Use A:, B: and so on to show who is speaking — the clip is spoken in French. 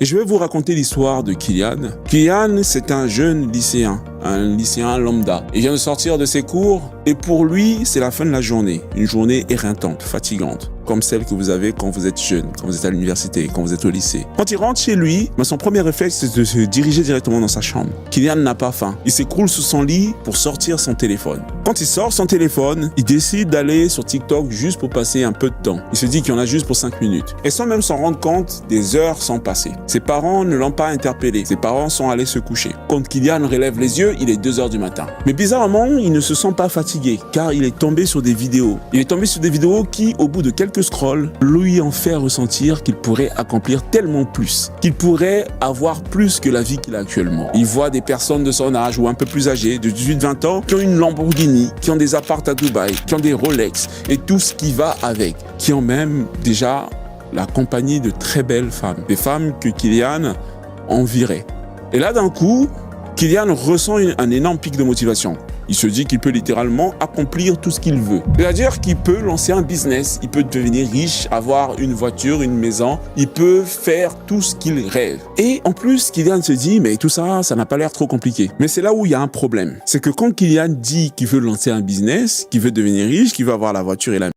A: Et je vais vous raconter l'histoire de Kylian. Kylian, c'est un jeune lycéen lambda. Il vient de sortir de ses cours et pour lui, c'est la fin de la journée. Une journée éreintante, fatigante, comme celle que vous avez quand vous êtes jeune, quand vous êtes à l'université, quand vous êtes au lycée. Quand il rentre chez lui, son premier réflexe, c'est de se diriger directement dans sa chambre. Kylian n'a pas faim. Il s'écroule sous son lit pour sortir son téléphone. Quand il sort son téléphone, il décide d'aller sur TikTok juste pour passer un peu de temps. Il se dit qu'il y en a juste pour 5 minutes. Et sans même s'en rendre compte, des heures sont passées. Ses parents ne l'ont pas interpellé. Ses parents sont allés se coucher. Quand Kylian relève les yeux, il est 2 heures du matin. Mais bizarrement, il ne se sent pas fatigué car il est tombé sur des vidéos. Il est tombé sur des vidéos qui, au bout de quelques scrolls, lui en fait ressentir qu'il pourrait accomplir tellement plus, qu'il pourrait avoir plus que la vie qu'il a actuellement. Il voit des personnes de son âge ou un peu plus âgées, de 18-20 ans, qui ont une Lamborghini, qui ont des apparts à Dubaï, qui ont des Rolex et tout ce qui va avec, qui ont même déjà la compagnie de très belles femmes, des femmes que Kylian envierait. Et là, d'un coup, Kylian ressent un énorme pic de motivation. Il se dit qu'il peut littéralement accomplir tout ce qu'il veut. C'est-à-dire qu'il peut lancer un business, il peut devenir riche, avoir une voiture, une maison, il peut faire tout ce qu'il rêve. Et en plus, Kylian se dit, mais tout ça, ça n'a pas l'air trop compliqué. Mais c'est là où il y a un problème. C'est que quand Kylian dit qu'il veut lancer un business, qu'il veut devenir riche, qu'il veut avoir la voiture et la